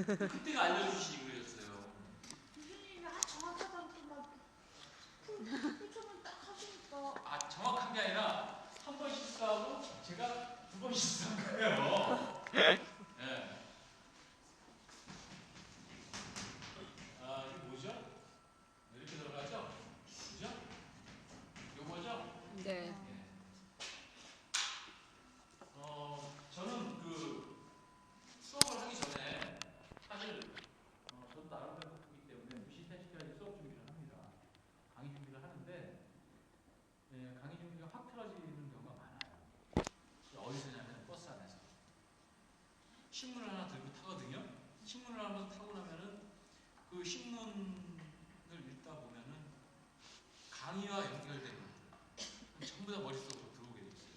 그때가 알려주시지 그러셨어요. 교수님이 정확하다고 막 표정을 딱 하시니까. 아, 정확한 게 아니라 한 번 실수하고 제가 두 번 실수한 거예요. 네. 아, 이게 뭐죠? 이렇게 들어가죠? 그죠? 요거죠? 네. 저는 그 수업을 하기 전에 사실 저도 나름대로 바쁘기 때문에 무시태시까지 수업 준비를 합니다. 강의 준비를 하는데 강의 준비가 확 틀어지는 경우가 많아요. 어디서냐면 버스 안에서 신문을 하나 들고 타거든요. 신문을 하나 타고 나면은 그 신문을 읽다 보면은 강의와 연결된 것들 전부 다 머릿속으로 들어오게 돼 있어요.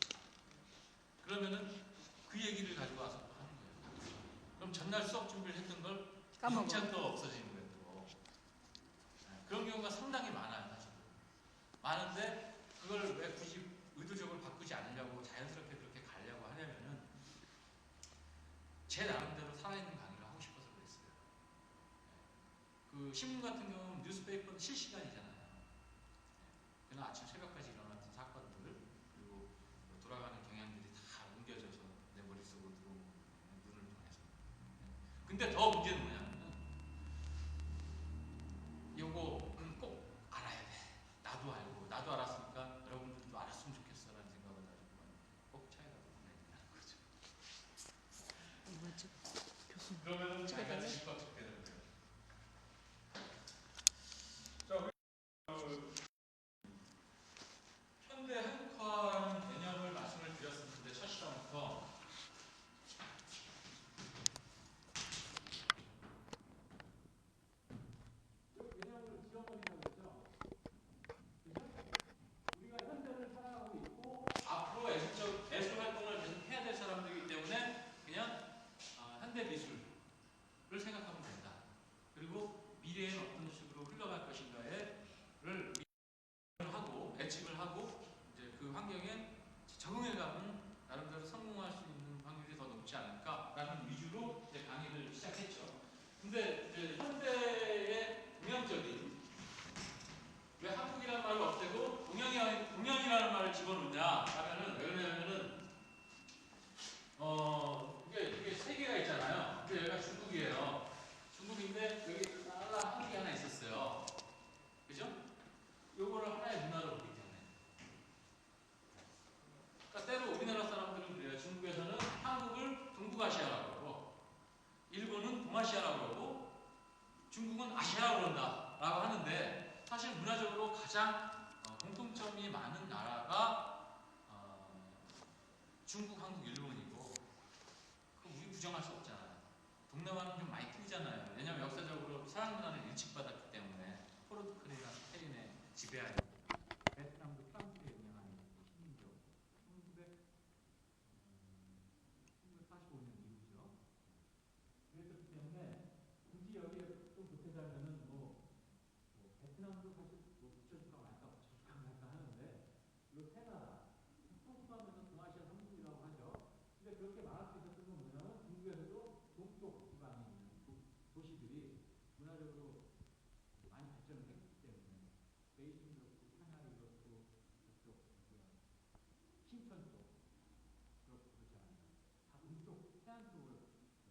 그러면은 그 얘기를 가지고 와서 하는 거예요. 그럼 전날 수업 준비를 했던 걸 영장도 없어지는 거예요. 또. 그런 경우가 상당히 많아요. 사실. 많은데 그걸 왜 굳이 의도적으로 바꾸지 않으려고 자연스럽게 그렇게 가려고 하냐면은 제 나름대로 살아있는 강의를 하고 싶어서 그랬어요. 그 신문 같은 경우는 뉴스페이퍼는 실시간이잖아요. 그날 아침 새벽까지 일어났던 사건들 그리고 돌아가는 경향들이 다 옮겨져서 내 머릿속으로 들어오는 눈을 통해서. 근데 더 문제는 뭐냐면 요거는 꼭 알아야 돼. 나도 알고 나도 알았으니까 여러분들도 알았으면 좋겠어라는 생각을 가지고 꼭 차에다 보내야 거죠. 뭐죠? 그러면은 자기가 집밥 적게 되는 거예요. 자, 현대 한국화라는 개념을 말씀을 드렸었는데 첫 시간부터 개념을 지워버린다고 했죠. 우리가 현대를 살아가고 있고 앞으로 예술 활동을 계속 해야 될 사람들이기 때문에 그냥 현대 미술을 생각하면 된다. 그리고 미래에는 어떤 식으로 흘러갈 것인가를 하고 예측을 하고 이제 그 환경에 적응해가면 나름대로 성공할 수 있는 확률이 더 높지 않을까라는 위주로 이제 강의를 시작했죠. 근데 이제 현대의 동양적인 왜 한국이라는 말을 없애고 동양이라는 말을 집어넣냐 하면은 왜 그러냐면은 이게 세 개가 있잖아요. 근데 여기가 중국이에요. 중국인데 여기 달라 한국이 하나 있었어요. 그죠? 요거를 하나의 문화로 보기 때문에. 그러니까 때로 우리나라 사람들은 그래요. 중국에서는 한국을 동북아시아라고 그러고 일본은 동아시아라고 그러고 중국은 아시아라고 그런다 라고 하는데 사실 문화적으로 가장 공통점이 많은 나라가 중국, 한국, 일본이고 그 우리 부정할 수 없잖아요. 동남아는 좀 많이 틀리잖아요. 왜냐하면 역사적으로 서양 문화를 일찍받았기 때문에 포르투갈이나 스페인의 지배하에 베트남도 프랑스에 영향을 식민죠. 1945년 이후죠. 그랬기 때문에 굳이 여기에 좀 보태자면은 베트남도 사실 붙여줄까 말까 붙여줄까 말까 하는데 이 세 나라 통합하면서 동아시아 3국이라고 하죠. 근데 그렇게 말할 수 있었던 건 뭐냐면 중국에서도 동쪽 지방에 있는 도시들이 문화적으로 많이 발전을 했기 때문에 베이징도 그렇고 상하이도 그렇고 그쪽 신천 쪽 그렇지 않아요. 다 동쪽 해안 쪽을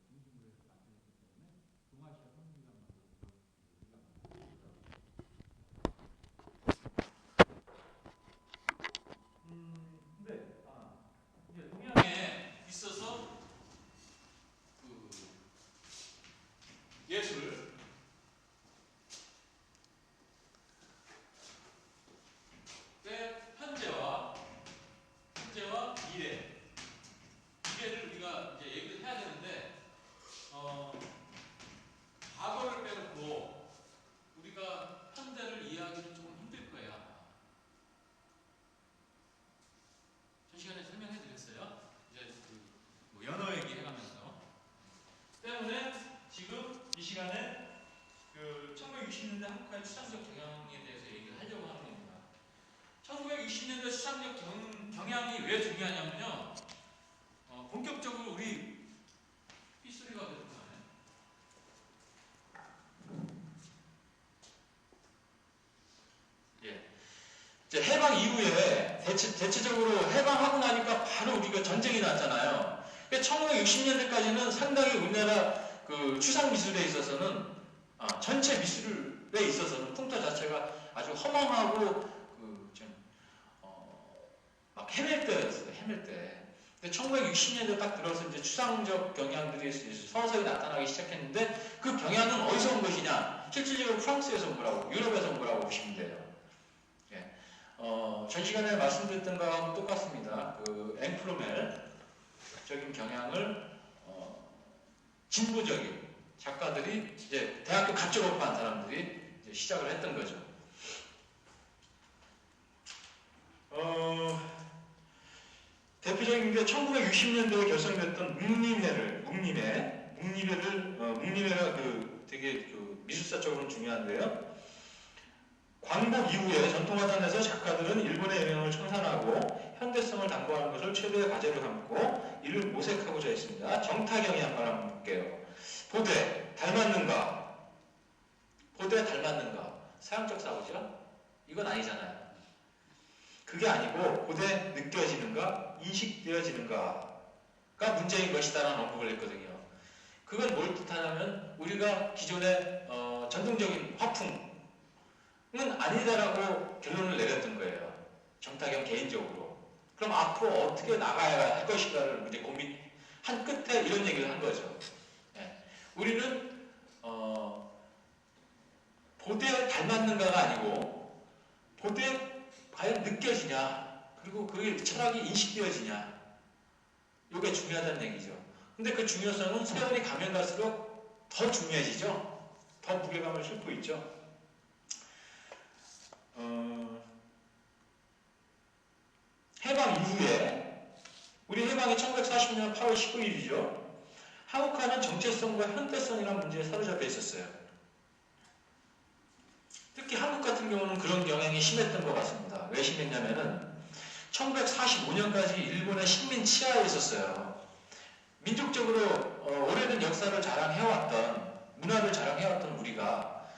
중심으로 해서 발전했기 때문에 동아시아 선진이라는 말로 우리가 말하죠. 근데 이제 동양에 있어서 그 예술 현재와 미래를 우리가 이제 얘기를 해야 되는데 과거를 빼놓고 우리가 현대를 이해하기는 조금 힘들 거예요. 전 시간에 설명해 드렸어요. 이제 뭐 연어 얘기해가면서 때문에 지금 이 시간에 그 1960년대 한국화의 추상적 경향에 대해서 얘기를 하려고 하는 겁니다. 1960년대 추상적 경향이 왜 중요하냐면요. 본격적으로 우리 삐소리가 계속 나네. 대체적으로 해방하고 나니까 바로 우리가 전쟁이 났잖아요. 1960년대까지는 상당히 우리나라 그 추상 미술에 있어서는 전체 미술에 있어서는 풍토 자체가 아주 허망하고 막 헤맬 때였어요. 헤맬 때. 근데 1960년대 딱 들어서 이제 추상적 경향들이 서서히 나타나기 시작했는데 그 경향은 어디서 온 것이냐? 실질적으로 프랑스에서 온 거라고, 유럽에서 온 거라고 보시면 돼요. 예. 전 시간에 말씀드렸던 거하고 똑같습니다. 그 앵프로멜적인 경향을 진보적인 작가들이 이제 대학교 갓 졸업한 사람들이 이제 시작을 했던 거죠. 대표적인 게 1960년도에 결성됐던 묵림회가 그 되게 그 미술사적으로는 중요한데요. 광복 이후에 전통화단에서 작가들은 일본의 영향을 청산하고 현대성을 담보하는 것을 최대의 과제로 삼고 이를 모색하고자 했습니다. 정타경이 한번 한번 볼게요. 보되 닮았는가? 보되 닮았는가? 사용적 사고죠? 이건 아니잖아요. 그게 아니고 보되 느껴지는가? 인식되어지는가가 문제인 것이다라는 언급을 했거든요. 그건 뭘 뜻하냐면 우리가 기존의 전통적인 화풍은 아니다라고 결론을 내렸던 거예요. 정타경 개인적으로. 그럼 앞으로 어떻게 나가야 할 것인가를 이제 고민한 끝에 이런 얘기를 한 거죠. 예. 우리는 보되 닮았는가가 아니고 보되 과연 느껴지냐, 그리고 그게 철학이 인식되어지냐, 이게 중요하다는 얘기죠. 근데 그 중요성은 세월이 가면 갈수록 더 중요해지죠. 더 무게감을 싣고 있죠. 해방 이후에, 우리 해방이 1940년 8월 19일이죠. 한국화는 정체성과 현대성이라는 문제에 사로잡혀 있었어요. 특히 한국 같은 경우는 그런 영향이 심했던 것 같습니다. 왜 심했냐면은 1945년까지 일본의 식민 치하에 있었어요. 민족적으로 오래된 역사를 자랑해왔던, 문화를 자랑해왔던 우리가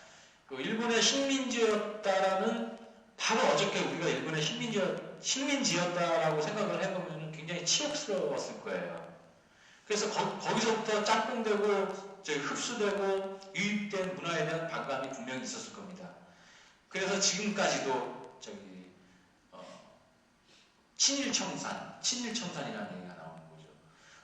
그 일본의 식민지였다라는, 바로 어저께 우리가 일본의 식민지였다라고 생각을 해보면 굉장히 치욕스러웠을 거예요. 그래서 거기서부터 짝꿍되고 흡수되고 유입된 문화에 대한 반감이 분명히 있었을 겁니다. 그래서 지금까지도 친일청산이라는 얘기가 나오는 거죠.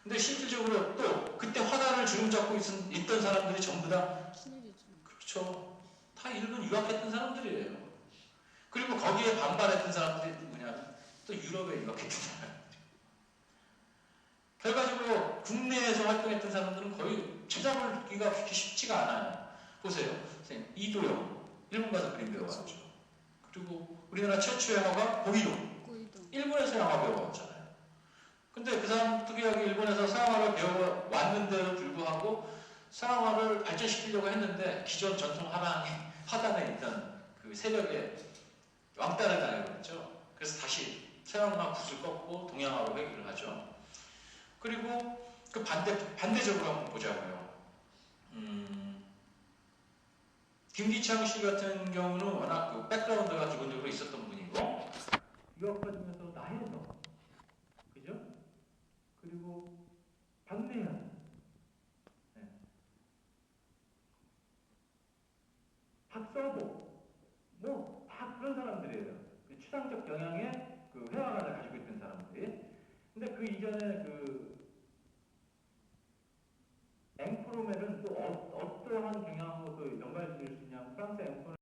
근데 실질적으로 또 그때 화단을 주름잡고 있던 사람들이 전부 다 친일이죠. 그렇죠. 다 일본 유학했던 사람들이에요. 그리고 거기에 반발했던 사람들이 누구냐면 또 유럽에 유학했던 사람들. 결과적으로 국내에서 활동했던 사람들은 거의 찾아보기가 그렇게 쉽지가 않아요. 보세요. 선생님, 이도영 일본 가서 그림 배워왔죠. 그리고 우리나라 최초의 화가 고이도 일본에서 영화 배워왔잖아요. 근데 그 사람 특이하게 일본에서 서양화를 배워왔는데도 불구하고 서양화를 발전시키려고 했는데 기존 전통 화단에 있던 그 세력에 왕따를 당해버렸죠. 그래서 다시 서양화 굿을 꺾고 동양화로 회귀를 하죠. 그리고 그 반대적으로 한번 보자고요. 김기창 씨 같은 경우는 워낙 그 백그라운드가 기본적으로 있었던 분이고, 유학파 중에서 나혜성, 그죠? 그리고 박내현, 네. 박서복, 뭐 다 그런 사람들이에요. 그 추상적 경향의 그 회화관을 가지고 있던 사람들이. 근데 그 이전에 그 앵프로멜은 또 어떠한 경향으로 그 연관을 지을 수 있냐면 프랑스 앵프로멜